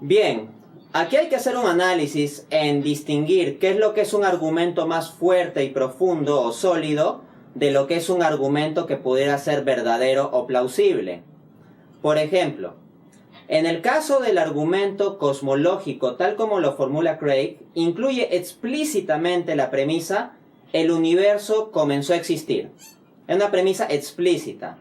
Bien, aquí hay que hacer un análisis en distinguir qué es lo que es un argumento más fuerte y profundo o sólido de lo que es un argumento que pudiera ser verdadero o plausible. Por ejemplo, en el caso del argumento cosmológico, tal como lo formula Craig, incluye explícitamente la premisa: el universo comenzó a existir. Es una premisa explícita.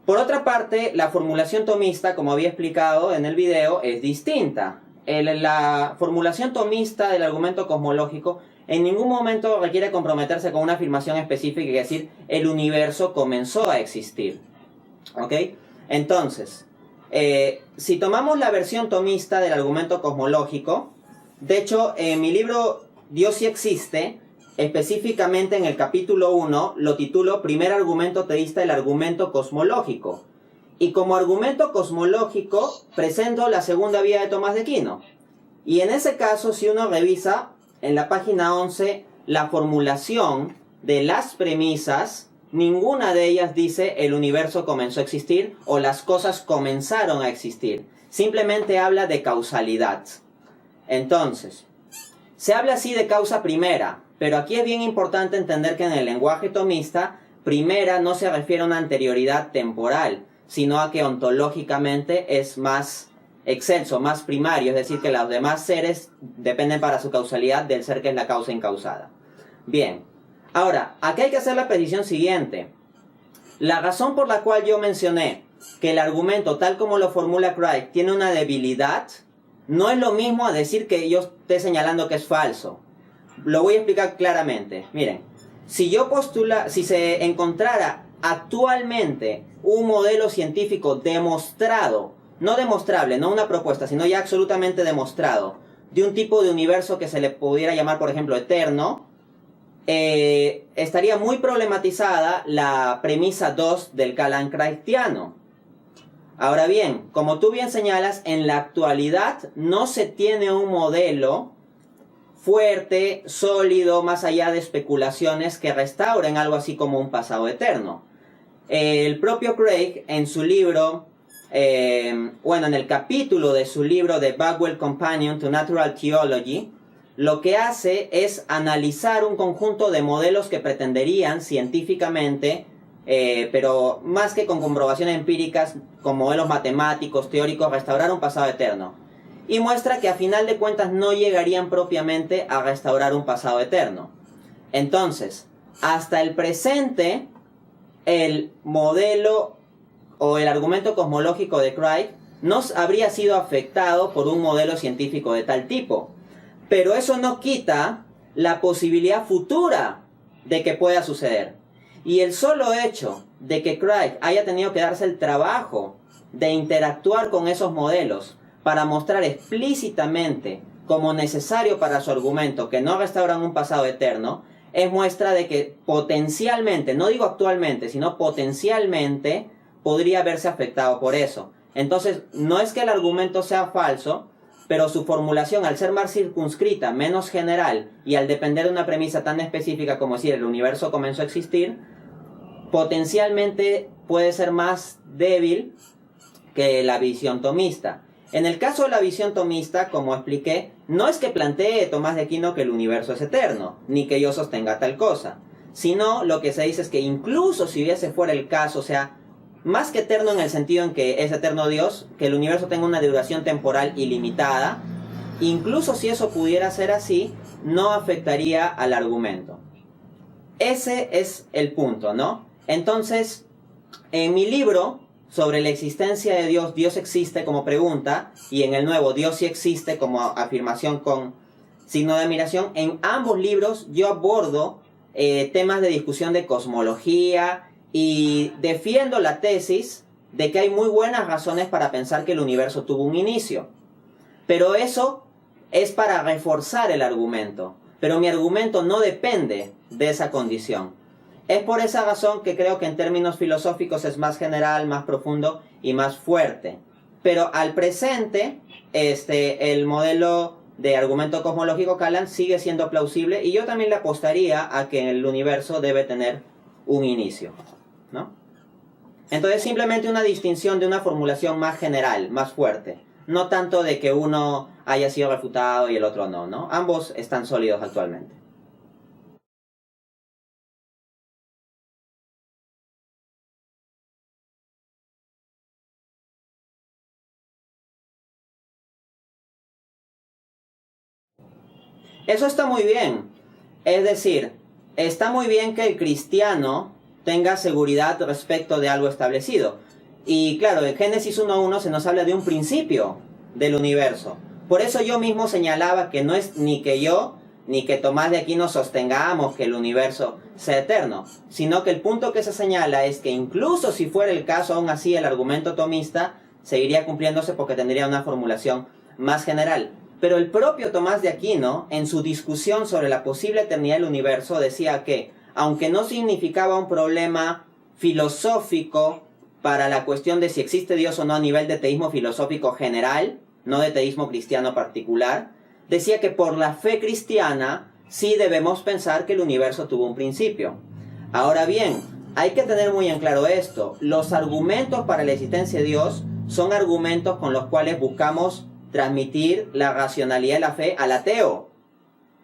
Por otra parte, la formulación tomista, como había explicado en el video, es distinta. La formulación tomista del argumento cosmológico en ningún momento requiere comprometerse con una afirmación específica, es decir, el universo comenzó a existir. ¿Ok? Entonces, si tomamos la versión tomista del argumento cosmológico, de hecho, en mi libro Dios sí existe, específicamente en el capítulo 1, lo titulo Primer argumento teísta del argumento cosmológico. Y como argumento cosmológico presento la segunda vía de Tomás de Aquino. Y en ese caso, si uno revisa en la página 11 la formulación de las premisas, ninguna de ellas dice el universo comenzó a existir o las cosas comenzaron a existir. Simplemente habla de causalidad. Entonces, se habla así de causa primera, pero aquí es bien importante entender que en el lenguaje tomista, primera no se refiere a una anterioridad temporal, sino a que ontológicamente es más excelso, más primario, es decir, que los demás seres dependen para su causalidad del ser que es la causa incausada. Bien, ahora, aquí hay que hacer la precisión siguiente. La razón por la cual yo mencioné que el argumento, tal como lo formula Craig, tiene una debilidad, no es lo mismo a decir que yo esté señalando que es falso. Lo voy a explicar claramente. Miren, si se encontrara actualmente un modelo científico demostrado, no demostrable, no una propuesta, sino ya absolutamente demostrado, de un tipo de universo que se le pudiera llamar, por ejemplo, eterno, estaría muy problematizada la premisa 2 del Kalam-Craigtiano. Ahora bien, como tú bien señalas, en la actualidad no se tiene un modelo fuerte, sólido, más allá de especulaciones que restauren algo así como un pasado eterno. El propio Craig, en su libro, en el capítulo de su libro The Bagwell Companion to Natural Theology, lo que hace es analizar un conjunto de modelos que pretenderían científicamente, pero más que con comprobaciones empíricas, con modelos matemáticos, teóricos, restaurar un pasado eterno. Y muestra que a final de cuentas no llegarían propiamente a restaurar un pasado eterno. Entonces, hasta el presente, el modelo o el argumento cosmológico de Craig no habría sido afectado por un modelo científico de tal tipo. Pero eso no quita la posibilidad futura de que pueda suceder. Y el solo hecho de que Craig haya tenido que darse el trabajo de interactuar con esos modelos para mostrar explícitamente como necesario para su argumento que no restauran un pasado eterno, es muestra de que potencialmente, no digo actualmente, sino potencialmente podría verse afectado por eso. Entonces, no es que el argumento sea falso, pero su formulación, al ser más circunscrita, menos general, y al depender de una premisa tan específica como decir el universo comenzó a existir, potencialmente puede ser más débil que la visión tomista. En el caso de la visión tomista, como expliqué, no es que plantee Tomás de Aquino que el universo es eterno, ni que yo sostenga tal cosa, sino lo que se dice es que incluso si hubiese fuera el caso, o sea, más que eterno en el sentido en que es eterno Dios, que el universo tenga una duración temporal ilimitada, incluso si eso pudiera ser así, no afectaría al argumento. Ese es el punto, ¿no? Entonces, en mi libro sobre la existencia de Dios, Dios existe como pregunta, y en el nuevo, Dios sí existe como afirmación con signo de admiración, en ambos libros yo abordo temas de discusión de cosmología y defiendo la tesis de que hay muy buenas razones para pensar que el universo tuvo un inicio. Pero eso es para reforzar el argumento. Pero mi argumento no depende de esa condición. Es por esa razón que creo que en términos filosóficos es más general, más profundo y más fuerte. Pero al presente, el modelo de argumento cosmológico Kalam sigue siendo plausible y yo también le apostaría a que el universo debe tener un inicio, ¿no? Entonces simplemente una distinción de una formulación más general, más fuerte. no tanto de que uno haya sido refutado y el otro no, ¿no? Ambos están sólidos actualmente. Eso está muy bien. Es decir, está muy bien que el cristiano tenga seguridad respecto de algo establecido. Y claro, en Génesis 1.1 se nos habla de un principio del universo. Por eso yo mismo señalaba que no es ni que yo ni que Tomás de Aquino sostengamos que el universo sea eterno, sino que el punto que se señala es que incluso si fuera el caso, aún así el argumento tomista seguiría cumpliéndose porque tendría una formulación más general. Pero el propio Tomás de Aquino, en su discusión sobre la posible eternidad del universo, decía que, aunque no significaba un problema filosófico para la cuestión de si existe Dios o no a nivel de teísmo filosófico general, no de teísmo cristiano particular, decía que por la fe cristiana sí debemos pensar que el universo tuvo un principio. Ahora bien, hay que tener muy en claro esto. Los argumentos para la existencia de Dios son argumentos con los cuales buscamos transmitir la racionalidad de la fe al ateo,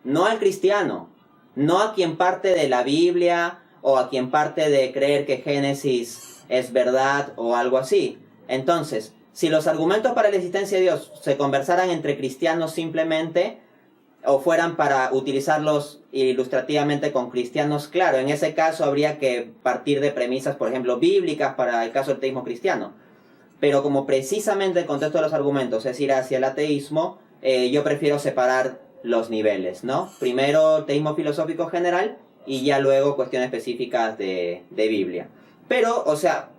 no al cristiano, no a quien parte de la Biblia o a quien parte de creer que Génesis es verdad o algo así. Entonces, si los argumentos para la existencia de Dios se conversaran entre cristianos simplemente, o fueran para utilizarlos ilustrativamente con cristianos, claro, en ese caso habría que partir de premisas, por ejemplo, bíblicas para el caso del teísmo cristiano. Pero como precisamente el contexto de los argumentos es ir hacia el ateísmo, yo prefiero separar los niveles, ¿no? Primero teísmo filosófico general y ya luego cuestiones específicas de Biblia. Pero, o sea,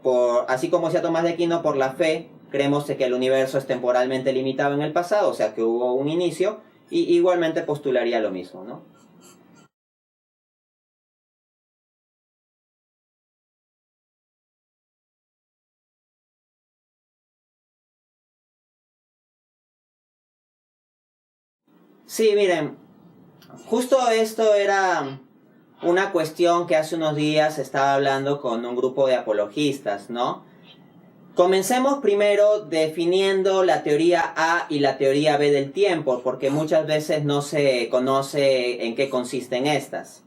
así como decía Tomás de Aquino, por la fe creemos que el universo es temporalmente limitado en el pasado, o sea que hubo un inicio, y igualmente postularía lo mismo, ¿no? Sí, miren, justo esto era una cuestión que hace unos días estaba hablando con un grupo de apologistas, ¿no? Comencemos primero definiendo la teoría A y la teoría B del tiempo, porque muchas veces no se conoce en qué consisten estas.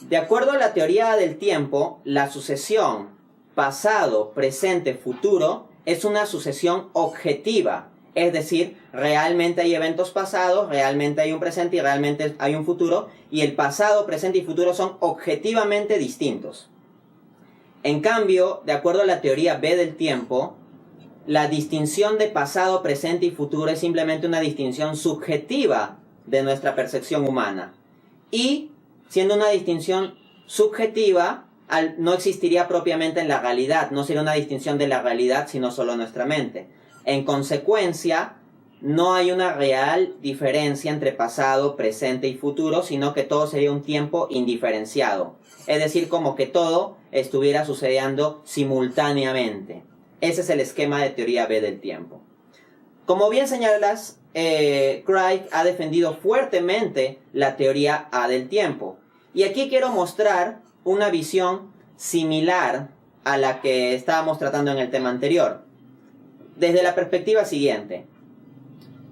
De acuerdo a la teoría del tiempo, la sucesión pasado, presente, futuro es una sucesión objetiva. Es decir, realmente hay eventos pasados, realmente hay un presente y realmente hay un futuro, y el pasado, presente y futuro son objetivamente distintos. En cambio, de acuerdo a la teoría B del tiempo, la distinción de pasado, presente y futuro es simplemente una distinción subjetiva de nuestra percepción humana. Y, siendo una distinción subjetiva, no existiría propiamente en la realidad, no sería una distinción de la realidad, sino solo nuestra mente. En consecuencia, no hay una real diferencia entre pasado, presente y futuro, sino que todo sería un tiempo indiferenciado. Es decir, como que todo estuviera sucediendo simultáneamente. Ese es el esquema de teoría B del tiempo. Como bien señalas, Craig ha defendido fuertemente la teoría A del tiempo. Y aquí quiero mostrar una visión similar a la que estábamos tratando en el tema anterior. Desde la perspectiva siguiente.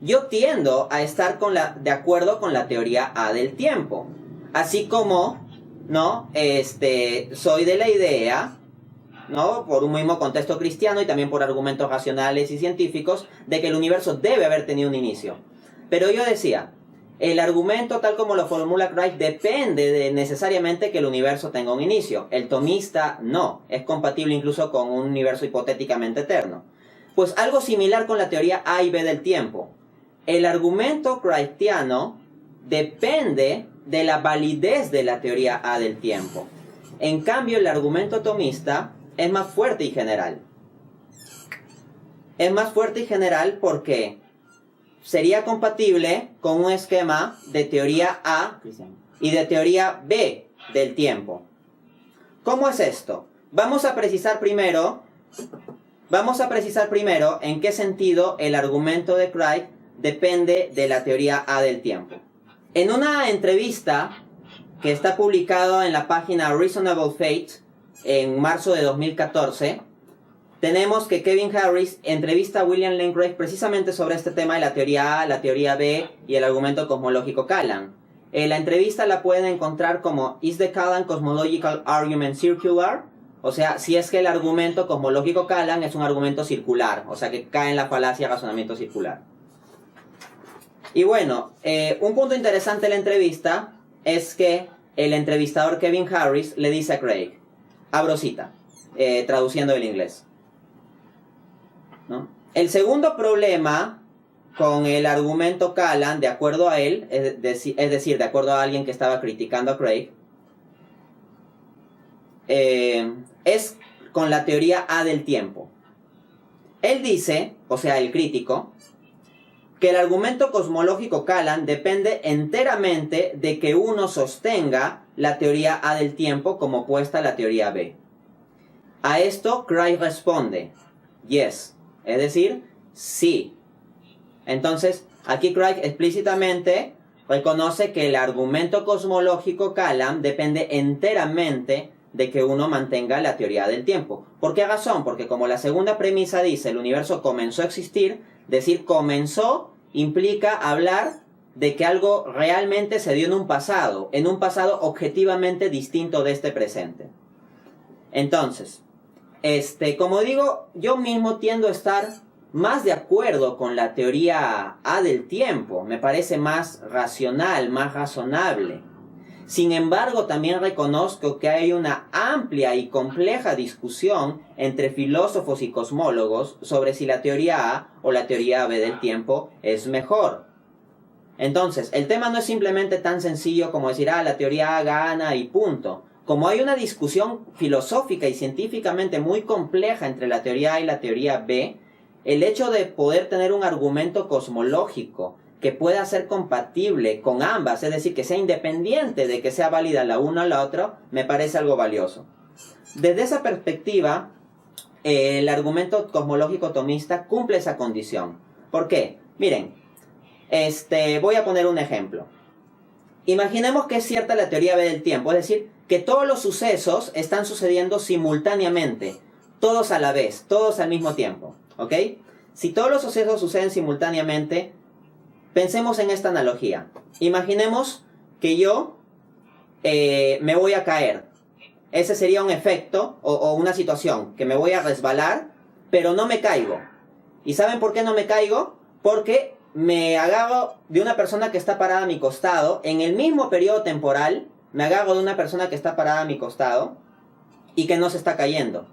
Yo tiendo a estar de acuerdo con la teoría A del tiempo. Así como, ¿no? Soy de la idea, ¿no? Por un mismo contexto cristiano y también por argumentos racionales y científicos, de que el universo debe haber tenido un inicio. Pero yo decía, el argumento tal como lo formula Craig depende de necesariamente que el universo tenga un inicio. El tomista no, es compatible incluso con un universo hipotéticamente eterno. Pues algo similar con la teoría A y B del tiempo. El argumento cristiano depende de la validez de la teoría A del tiempo. En cambio, el argumento tomista es más fuerte y general. Es más fuerte y general porque sería compatible con un esquema de teoría A y de teoría B del tiempo. ¿Cómo es esto? Vamos a precisar primero en qué sentido el argumento de Craig depende de la teoría A del tiempo. En una entrevista que está publicado en la página Reasonable Faith en marzo de 2014, tenemos que Kevin Harris entrevista a William Lane Craig precisamente sobre este tema de la teoría A, la teoría B y el argumento cosmológico Kalam. La entrevista la pueden encontrar como ¿Is the Kalam Cosmological Argument Circular? O sea, si es que el argumento cosmológico Kalam es un argumento circular, o sea que cae en la falacia de razonamiento circular. Y bueno, un punto interesante de la entrevista es que el entrevistador Kevin Harris le dice a Craig, abro cita, traduciendo del inglés, ¿no? El segundo problema con el argumento Kalam, de acuerdo a él, es decir, de acuerdo a alguien que estaba criticando a Craig, es con la teoría A del tiempo. Él dice, o sea, el crítico, que el argumento cosmológico Kalam depende enteramente de que uno sostenga la teoría A del tiempo como opuesta a la teoría B. A esto Craig responde, yes, es decir, sí. Entonces, aquí Craig explícitamente reconoce que el argumento cosmológico Kalam depende enteramente de que uno mantenga la teoría del tiempo. ¿Por qué razón? Porque como la segunda premisa dice, el universo comenzó a existir, decir comenzó implica hablar de que algo realmente se dio en un pasado objetivamente distinto de este presente. Entonces, como digo, yo mismo tiendo a estar más de acuerdo con la teoría A del tiempo, me parece más racional, más razonable. Sin embargo, también reconozco que hay una amplia y compleja discusión entre filósofos y cosmólogos sobre si la teoría A o la teoría B del tiempo es mejor. Entonces, el tema no es simplemente tan sencillo como decir, la teoría A gana y punto. Como hay una discusión filosófica y científicamente muy compleja entre la teoría A y la teoría B, el hecho de poder tener un argumento cosmológico que pueda ser compatible con ambas, es decir, que sea independiente de que sea válida la una o la otra, me parece algo valioso. Desde esa perspectiva, el argumento cosmológico tomista cumple esa condición. ¿Por qué? Miren, voy a poner un ejemplo. Imaginemos que es cierta la teoría B del tiempo, es decir, que todos los sucesos están sucediendo simultáneamente, todos a la vez, todos al mismo tiempo, ¿ok? Si todos los sucesos suceden simultáneamente, pensemos en esta analogía. Imaginemos que yo me voy a caer. Ese sería un efecto o una situación, que me voy a resbalar, pero no me caigo. ¿Y saben por qué no me caigo? Porque me agarro de una persona que está parada a mi costado, en el mismo periodo temporal, me agarro de una persona que está parada a mi costado y que no se está cayendo.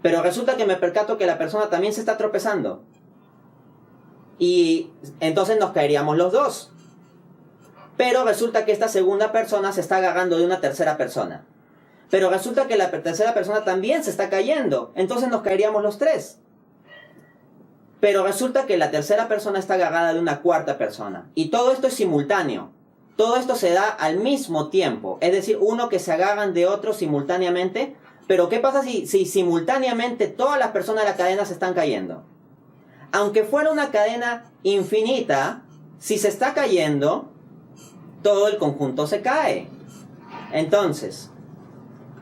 Pero resulta que me percato que la persona también se está tropezando. Y entonces nos caeríamos los dos. Pero resulta que esta segunda persona se está agarrando de una tercera persona. Pero resulta que la tercera persona también se está cayendo. Entonces nos caeríamos los tres. Pero resulta que la tercera persona está agarrada de una cuarta persona. Y todo esto es simultáneo. Todo esto se da al mismo tiempo. Es decir, uno que se agarran de otro simultáneamente. Pero ¿qué pasa si simultáneamente todas las personas de la cadena se están cayendo? Aunque fuera una cadena infinita, si se está cayendo, todo el conjunto se cae. Entonces,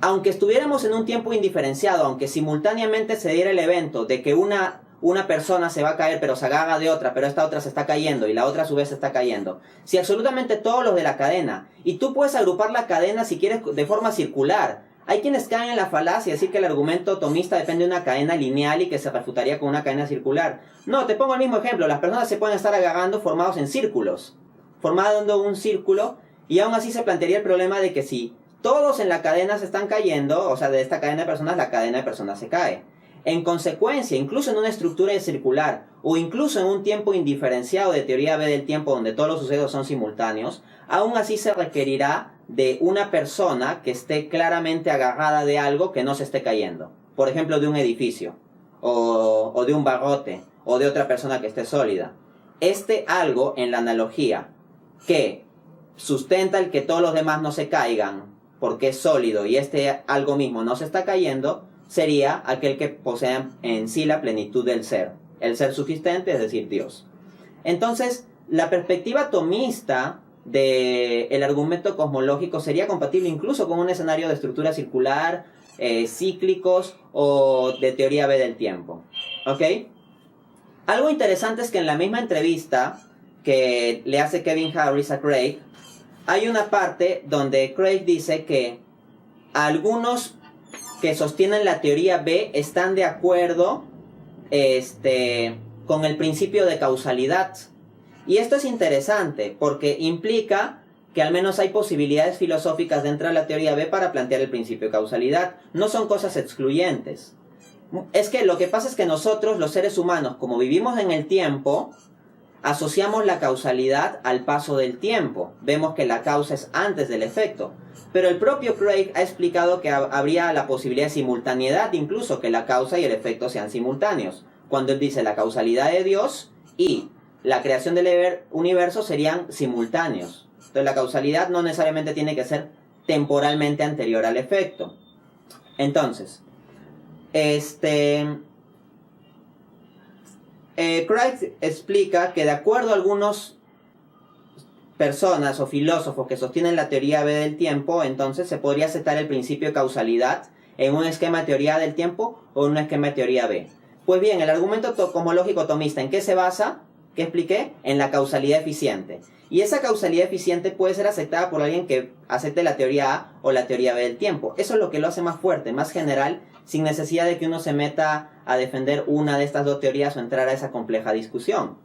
aunque estuviéramos en un tiempo indiferenciado, aunque simultáneamente se diera el evento de que una persona se va a caer pero se agarra de otra, pero esta otra se está cayendo y la otra a su vez se está cayendo, si absolutamente todos los de la cadena, y tú puedes agrupar la cadena si quieres de forma circular. Hay quienes caen en la falacia y decir que el argumento tomista depende de una cadena lineal y que se refutaría con una cadena circular. No, te pongo el mismo ejemplo. Las personas se pueden estar agarrando formados en círculos, formando un círculo, y aún así se plantearía el problema de que si todos en la cadena se están cayendo, o sea, de esta cadena de personas, la cadena de personas se cae. En consecuencia, incluso en una estructura circular, o incluso en un tiempo indiferenciado de teoría B del tiempo donde todos los sucesos son simultáneos, aún así se requerirá de una persona que esté claramente agarrada de algo que no se esté cayendo. Por ejemplo, de un edificio, o de un barrote, o de otra persona que esté sólida. Algo en la analogía que sustenta el que todos los demás no se caigan porque es sólido y algo mismo no se está cayendo, sería aquel que posea en sí la plenitud del ser. El ser subsistente, es decir, Dios. Entonces, la perspectiva tomista del argumento cosmológico sería compatible incluso con un escenario de estructura circular, cíclicos o de teoría B del tiempo. ¿Ok? Algo interesante es que en la misma entrevista que le hace Kevin Harris a Craig, hay una parte donde Craig dice que algunos que sostienen la teoría B están de acuerdo con el principio de causalidad. Y esto es interesante porque implica que al menos hay posibilidades filosóficas dentro de la teoría B para plantear el principio de causalidad. No son cosas excluyentes. Es que lo que pasa es que nosotros, los seres humanos, como vivimos en el tiempo, asociamos la causalidad al paso del tiempo. Vemos que la causa es antes del efecto. Pero el propio Craig ha explicado que habría la posibilidad de simultaneidad, incluso que la causa y el efecto sean simultáneos. Cuando él dice la causalidad de Dios y la creación del universo serían simultáneos. Entonces la causalidad no necesariamente tiene que ser temporalmente anterior al efecto. Entonces, Craig explica que de acuerdo a algunos personas o filósofos que sostienen la teoría B del tiempo, entonces se podría aceptar el principio de causalidad en un esquema de teoría del tiempo o en un esquema de teoría B. Pues bien, el argumento cosmológico tomista, ¿en qué se basa? ¿Qué expliqué? En la causalidad eficiente. Y esa causalidad eficiente puede ser aceptada por alguien que acepte la teoría A o la teoría B del tiempo. Eso es lo que lo hace más fuerte, más general, sin necesidad de que uno se meta a defender una de estas dos teorías o entrar a esa compleja discusión.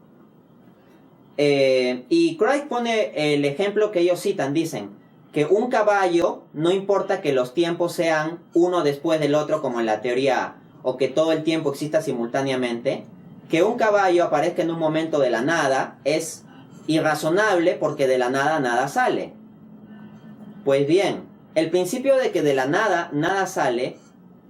Y Craig pone el ejemplo que ellos citan, dicen que un caballo, no importa que los tiempos sean uno después del otro como en la teoría A, o que todo el tiempo exista simultáneamente, que un caballo aparezca en un momento de la nada es irrazonable porque de la nada nada sale. Pues bien, el principio de que de la nada nada sale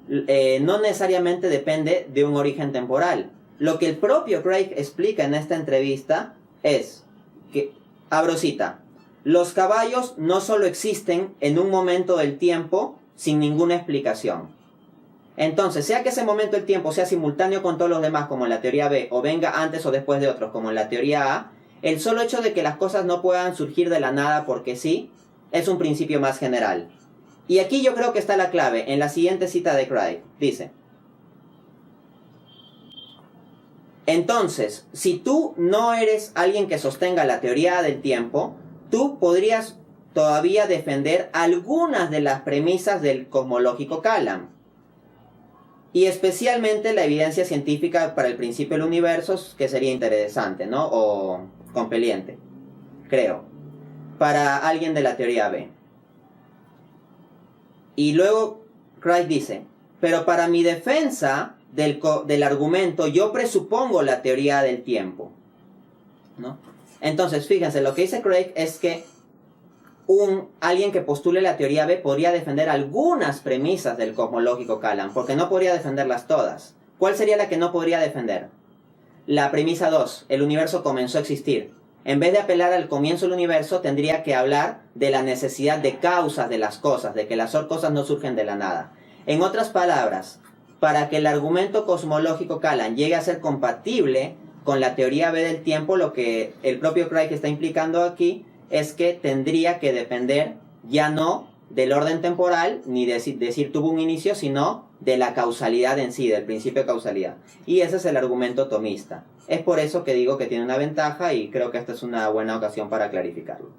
no necesariamente depende de un origen temporal. Lo que el propio Craig explica en esta entrevista es que, abro cita, los caballos no solo existen en un momento del tiempo sin ninguna explicación. Entonces, sea que ese momento del tiempo sea simultáneo con todos los demás como en la teoría B, o venga antes o después de otros como en la teoría A, el solo hecho de que las cosas no puedan surgir de la nada porque sí, es un principio más general. Y aquí yo creo que está la clave, en la siguiente cita de Craig. Dice: entonces, si tú no eres alguien que sostenga la teoría del tiempo, tú podrías todavía defender algunas de las premisas del cosmológico Kalam. Y especialmente la evidencia científica para el principio del universo, que sería interesante, ¿no? O compeliente, creo, para alguien de la teoría B. Y luego Craig dice: pero para mi defensa del argumento, yo presupongo la teoría del tiempo, ¿no? Entonces, fíjense, lo que dice Craig es que alguien que postule la teoría B podría defender algunas premisas del cosmológico Kalam, porque no podría defenderlas todas. ¿Cuál sería la que no podría defender? La premisa 2, el universo comenzó a existir. En vez de apelar al comienzo del universo, tendría que hablar de la necesidad de causas de las cosas, de que las cosas no surgen de la nada. En otras palabras, para que el argumento cosmológico Kalam llegue a ser compatible con la teoría B del tiempo, lo que el propio Craig está implicando aquí es que tendría que depender ya no del orden temporal, ni decir tuvo un inicio, sino de la causalidad en sí, del principio de causalidad. Y ese es el argumento tomista. Es por eso que digo que tiene una ventaja y creo que esta es una buena ocasión para clarificarlo.